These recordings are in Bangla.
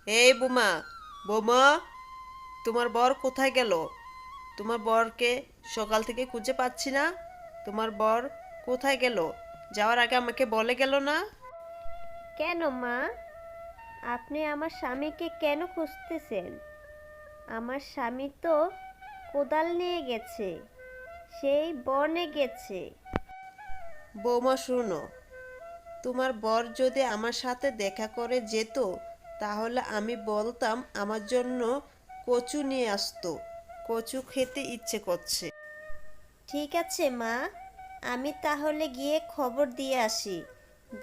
এই বোমা, বোমা, তোমার বর কোথায় গেল? তোমার বরকে সকাল থেকে খুঁজে পাচ্ছি না। তোমার বর কোথায় গেল? যাওয়ার আগে আমাকে বলে গেল না? কেন মা? আপনি আমার স্বামীকে কেন খুঁজতেছেন? আমার স্বামী তো কোদাল নিয়ে গেছে, সেই বনে গেছে। বৌমা শোনো, তোমার বর যদি আমার সাথে দেখা করে যেত, তাহলে আমি বলতাম আমার জন্য কচু নিয়ে আসতো। কচু খেতে ইচ্ছে করছে। ঠিক আছে মা, আমি তাহলে গিয়ে খবর দিয়ে আসি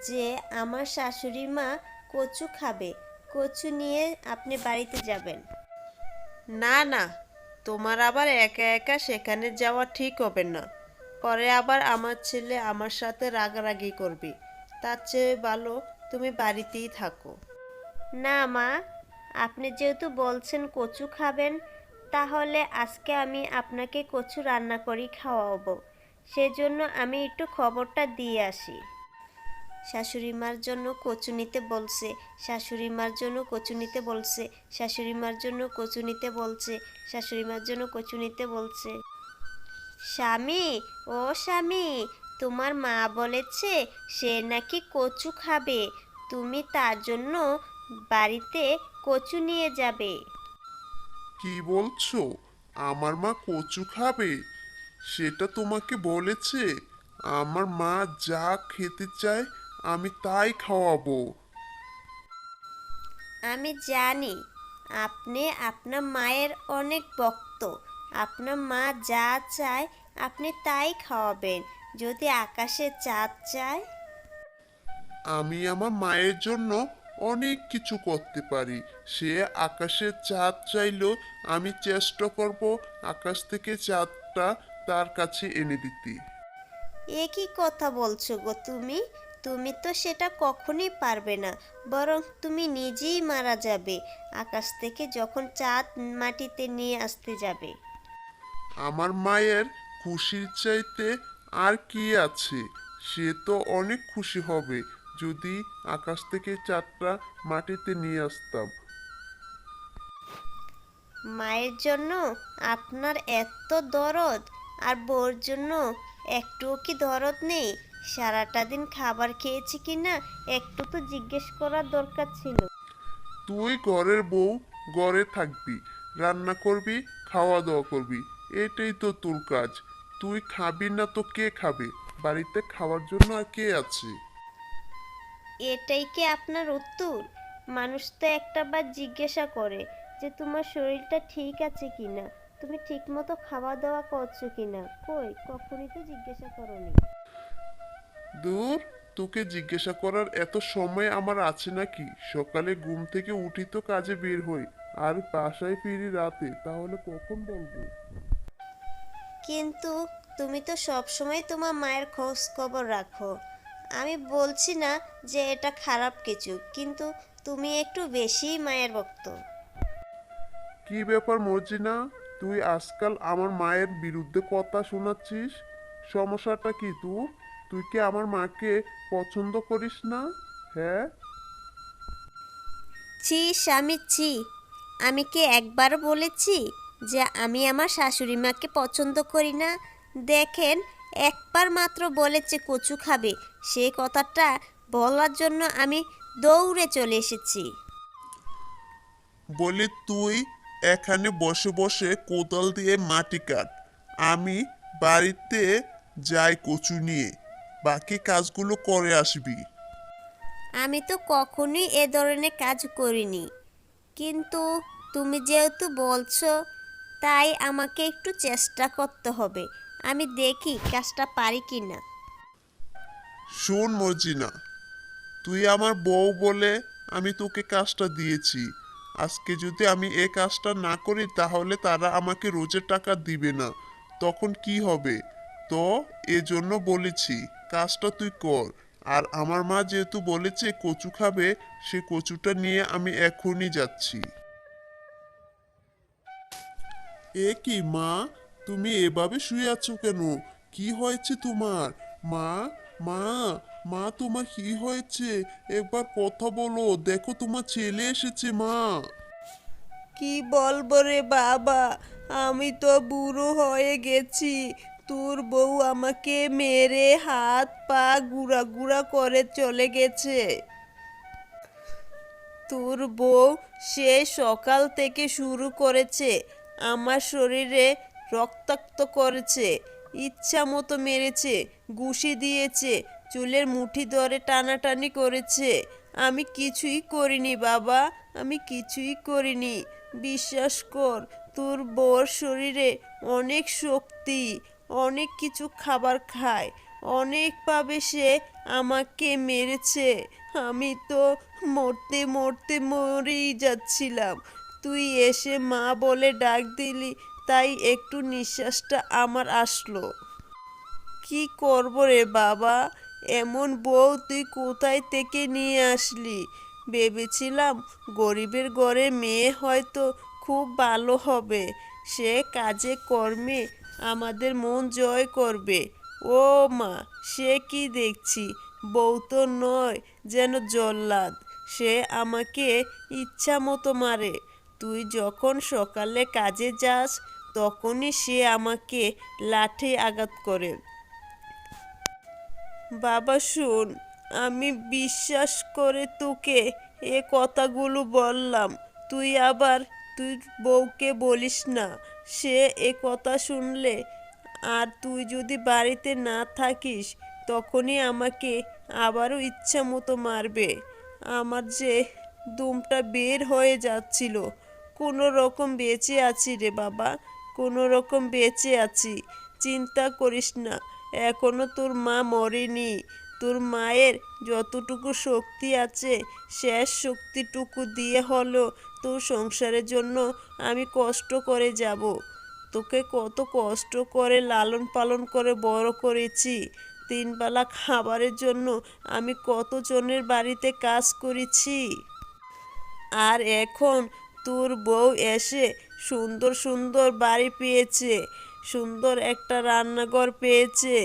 যে আমার শাশুড়ি মা কচু খাবে। কচু নিয়ে আপনি বাড়িতে যাবেন। না না, তোমার আবার একা একা সেখানে যাওয়া ঠিক হবে না। পরে আবার আমার ছেলে আমার সাথে রাগারাগি করবে। তার চেয়ে ভালো তুমি বাড়িতেই থাকো। না মা, আপনি যেহেতু বলছেন কচু খাবেন, তাহলে আজকে আমি আপনাকে কচু রান্না করি খাওয়াবো। সেজন্য আমি একটু খবরটা দিয়ে আসি। শাশুড়ি মার জন্য কচু নিতে বলছে, শাশুড়ি মার জন্য কচু নিতে বলছে, শাশুড়ি মার জন্য কচু নিতে বলছে, শাশুড়ি মার জন্য কচু নিতে বলছে। স্বামী, ও স্বামী, তোমার মা বলেছে সে নাকি কচু খাবে। তুমি তার জন্য বাড়িতে কচু নিয়ে যাবে। কি বলছো? আমার মা কচু খাবে? সেটা তোমাকে বলেছে? আমার মা যা খেতে চায় আমি তাই খাওয়াবো। আমি জানি আপনি আপনার মায়ের অনেক ভক্ত। আপনার মা যা চায় আপনি তাই খাওয়াবেন। যদি আকাশে চাঁদ চায়। আমি আমার মায়ের জন্য অনেক কিছু করতে পারি। সে আকাশের চাঁদ চাইলেও আমি চেষ্টা করব আকাশ থেকে চাঁদটা তার কাছে এনে দিতে। এ কি কথা বলছো গো তুমি? তুমি তো সেটা কখনই পারবে না। বরং তুমি নিজেই মারা যাবে আকাশ থেকে যখন চাঁদ মাটিতে নিয়ে আসতে যাবে। আমার মায়ের খুশির চাইতে আর কি আছে? সে তো অনেক খুশি হবে যদি আকাশ থেকে চাঁদটা মাটিতে নিয়ে আসতাম। মায়ের জন্য আপনার এত দরদ, আর বউর জন্য একটুও কি দরদ নেই? সারাটা দিন খাবার খেয়েছি কি না একটু তো জিজ্ঞেস করার দরকার ছিল। তুই ঘরের বউ, ঘরে থাকবি, রান্না করবি, খাওয়া দাওয়া করবি, এটাই তো তোর কাজ। তুই খাবি না তো কে খাবে? বাড়িতে খাওয়ার জন্য আর কে আছে? এটাই কি আপনার উত্তর? মানুষ তো একটা বার জিজ্ঞাসা করে যে তোমার শরীরটা ঠিক আছে কিনা, তুমি ঠিক মতো খাওয়া দাওয়া করছো কিনা। কই, কখনই তো জিজ্ঞাসা করোনি। দূর, তোকে জিজ্ঞাসা করার এত সময় আমার আছে নাকি? সকালে ঘুম থেকে উঠি তো কাজে বের হই, আর বাসায় ফিরি রাতে, তাহলে কখন বলবো? কিন্তু তুমি তো সব সময় তোমার মায়ের খোঁজ খবর রাখো। আমি বলছি না যে এটা খারাপ কিছু, কিন্তু তুমি একটু বেশিই মায়ের ভক্ত। কি ব্যাপার মর্জিনা, তুই আজকাল আমার মায়ের বিরুদ্ধে কথা শোনাচ্ছিস? সমস্যাটা কি তুই? তুই কি আমার মাকে পছন্দ করিস না? হ্যাঁ? ছি স্বামী ছি, আমি কি একবার বলেছি যে আমি আমার শাশুড়ি মাকে পছন্দ করি না? দেখেন, একবার মাত্র বলেছে কচু খাবে, সেই কথাটা বলার জন্য আমি দৌড়ে চলে এসেছি। বলি তুই এখানে বসে বসে কোদাল দিয়ে মাটি কাট, আমি বাড়িতে যাই কচু নিয়ে, বাকি কাজগুলো করে আসবি। আমি তো কখনোই এ ধরনের কাজ করিনি, কিন্তু তুমি যেহেতু বলছো, তাই আমাকে একটু চেষ্টা করতে হবে। আমি দেখি কাজটা পারি কি না। শোন মর্জিনা, তুই আমার বউ বলে আমি তোকে কাজটা দিয়েছি। আজকে যদি আমি এ কাজটা না করি তাহলে তারা আমাকে রোজের টাকা দিবে না। তখন কি হবে? তো এজন্য বলেছি কাজটা তুই কর। আর আমার মা যেহেতু বলেছে কচু খাবে, সে কচুটা নিয়ে আমি এখনই যাচ্ছি। এ কি মা, তুমি এভাবে শুয়ে আছো কেন? কি হয়েছে তোমার? মা, মা, মা তোমার কি হয়েছে? একবার কথা বলো, দেখো তোমার ছেলে এসেছে মা। কি বলবো রে বাবা, আমি তো বুড়ো হয়ে গেছি। তোর বউ আমাকে মেরে হাত পা গুঁড়া গুঁড়া করে চলে গেছে। তোর বউ সে সকাল থেকে শুরু করেছে আমার শরীরে রক্তাক্ত করেছে, ইচ্ছা মতো মেরেছে, ঘুষি দিয়েছে, চুলের মুঠি ধরে টানাটানি করেছে। আমি কিছুই করিনি বাবা, আমি কিছুই করিনি। বিশ্বাস কর, তোর বউর শরীরে অনেক শক্তি, অনেক কিছু খাবার খায়, অনেকভাবে সে আমাকে মেরেছে। আমি তো মরতে মরতে মরেই যাচ্ছিলাম, তুই এসে মা বলে ডাক দিলি, তাই একটু নিঃশ্বাসটা আমার আসলো। কি করব রে বাবা, এমন বউ তুই কোথায় থেকে নিয়ে আসলি? ভেবেছিলাম গরিবের ঘরে মেয়ে হয়তো খুব ভালো হবে, সে কাজে কর্মে আমাদের মন জয় করবে। ও মা, সে কি দেখছি, বউ তো নয়, যেন জল্লাদ। সে আমাকে ইচ্ছা মতো মারে। তুই যখন সকালে কাজে যাস তখনই সে আমাকে লাঠি আঘাত করে। বাবা শোন, আমি বিশ্বাস করে তোকে এ কথাগুলো বললাম, তুই আবার তুই বউকে বলিস না। সে এ কথা শুনলে আর তুই যদি বাড়িতে না থাকিস তখনই আমাকে আবারও ইচ্ছা মতো মারবে। আমার যে দুমটা বের হয়ে যাচ্ছিল, কোনো রকম বেঁচে আছি রে বাবা, কোনো রকম বেঁচে আছি। চিন্তা করিস না, এখনো তোর মা মরেনি। তোর মায়ের যতটুকু শক্তি আছে শেষ শক্তিটুকু দিয়ে হলেও তোর সংসারের জন্য আমি কষ্ট করে যাব। তোকে কত কষ্ট করে লালন পালন করে বড় করেছি। তিনবেলা খাবারের জন্য আমি কতজনের বাড়িতে কাজ করেছি। আর এখন তোর বউ এসে সুন্দর সুন্দর বাড়ি পেয়েছে, সুন্দর একটা রান্নাঘর পেয়েছে,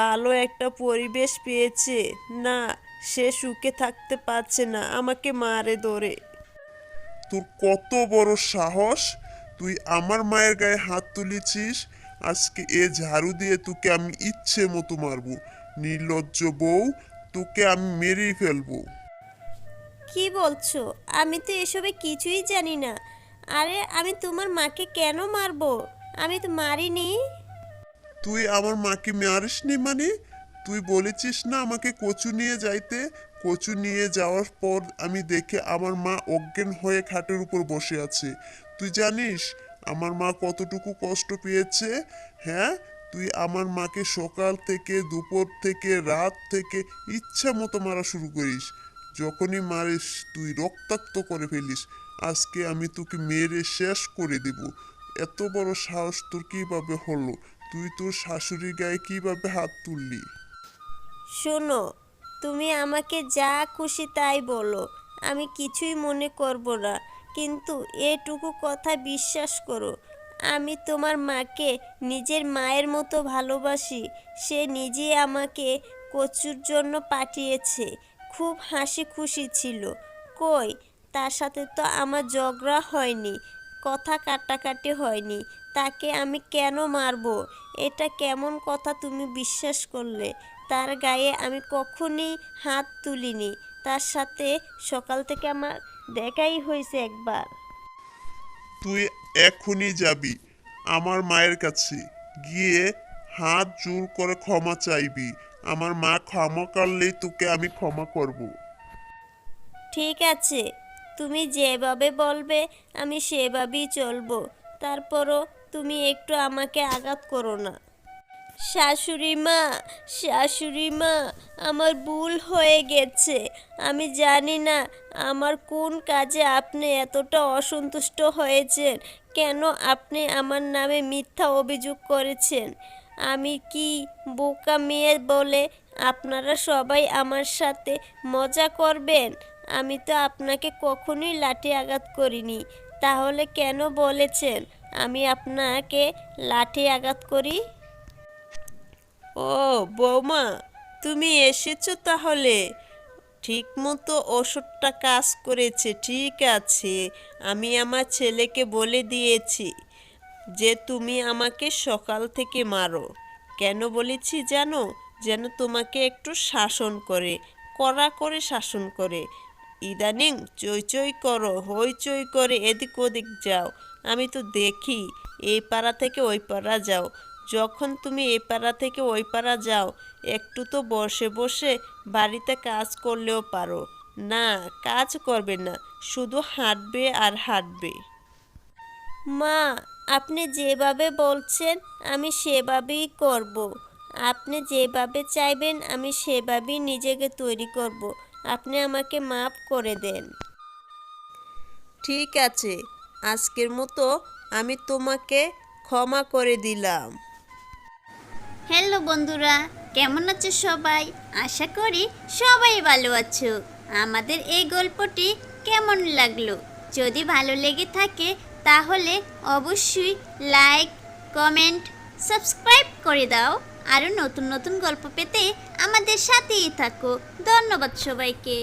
ভালো একটা পরিবেশ পেয়েছে, না সে সুখে থাকতে পারছে না, আমাকে মারে ধরে। তোর কত বড় সাহস! তুই আমার মায়ের গায়ে হাত তুলেছিস। আজকে এ ঝাড়ু দিয়ে তোকে আমি ইচ্ছে মতো মারবো। নির্লজ্জ বউ, তোকে আমি মেরেই ফেলবো। কি বলছো? আমি তো এসবে কিছুই জানি না। আরে আমি তোমার মাকে কেন মারবো? আমি তো মারিনি। তুই আমার মাকে মারিসনি মানে? তুই বলেছিস না আমাকে কচু নিয়ে যাইতে। কচু নিয়ে যাওয়ার পর আমি দেখে আমার মা অজ্ঞান হয়ে খাটের উপর বসে আছে। তুই জানিস আমার মা কতটুকু কষ্ট পেয়েছে? হ্যাঁ, তুই আমার মাকে সকাল থেকে দুপুর থেকে রাত থেকে ইচ্ছা মতো মারা শুরু করিস। যখনই মারিস তুই রক্তাক্ত করে ফেলিস। আজকে আমি তোকে মেরে শেষ করে দেব। এত বড় সাহস তোর কিভাবে হলো? তুই তোর শাশুড়ির গায়ে কিভাবে হাত তুললি? শোনো, তুমি আমাকে যা খুশি তাই বলো, আমি কিছুই মনে করব না। কিন্তু এটুকু কথা বিশ্বাস করো, আমি তোমার মাকে নিজের মায়ের মতো ভালোবাসি। সে নিজে আমাকে কচুর জন্য পাঠিয়েছে, খুব হাসি খুশি ছিল। কই, তার সাথে তো আমার ঝগড়া হয়নি, কথা কাটাকাটি হয়নি। তাকে আমি কেন মারবো? এটা কেমন কথা তুমি বিশ্বাস করলে? তার গায়ে আমি কখনই হাত তুলিনি। তার সাথে সকাল থেকে আমার দেখাই হয়েছে একবার। তুই এখনই যাবি আমার মায়ের কাছে, গিয়ে হাত জোর করে ক্ষমা চাইবি। আমার মা ক্ষমা করলেই তোকে আমি ক্ষমা করব। ঠিক আছে, তুমি যেভাবে বলবে আমি সেভাবেই চলবো। তারপরও তুমি একটু আমাকে আঘাত করো না। শাশুড়ি মা, শাশুড়ি মা, আমার ভুল হয়ে গেছে। আমি জানি না আমার কোন কাজে আপনি এতটা অসন্তুষ্ট হয়েছেন। কেন আপনি আমার নামে মিথ্যা অভিযোগ করেছেন? আমি কি বোকা মেয়ে বলে আপনারা সবাই আমার সাথে মজা করবেন? আমি তো আপনাকে কখনোই লাঠি আঘাত করিনি। তাহলে কেন বলেছেন আমি আপনাকে লাঠি আঘাত করি? ও বৌমা, তুমি এসেছো তাহলে, ঠিক মতো ওষুধটা কাজ করেছে। ঠিক আছে, আমি আমার ছেলেকে বলে দিয়েছি যে তুমি আমাকে সকাল থেকে মারো। কেন বলেছি জানো? যেন তোমাকে একটু শাসন করে, কড়া করে শাসন করে। ইদানিং চই করো, হইচই করে এদিক ওদিক যাও। আমি তো দেখি এই পাড়া থেকে ওই পাড়া যাও। যখন তুমি এই পাড়া থেকে ওই পাড়া যাও, একটু তো বসে বসে বাড়িতে কাজ করলেও পারো। না, কাজ করবে না, শুধু হাঁটবে আর হাঁটবে। মা, আপনি যেভাবে বলছেন আমি সেভাবেই করব। আপনি যেভাবে চাইবেন আমি সেভাবেই নিজেকে তৈরি করব। আপনি আমাকে মাফ করে দেন। ঠিক আছে, আজকের মতো আমি তোমাকে ক্ষমা করে দিলাম। হ্যালো বন্ধুরা, কেমন আছো সবাই? আশা করি সবাই ভালো আছো। আমাদের এই গল্পটি কেমন লাগলো? যদি ভালো লেগে থাকে তাহলে অবশ্যই লাইক, কমেন্ট, সাবস্ক্রাইব করে দাও। আরও নতুন নতুন গল্প পেতে আমাদের সাথেই থাকো। ধন্যবাদ সবাইকে।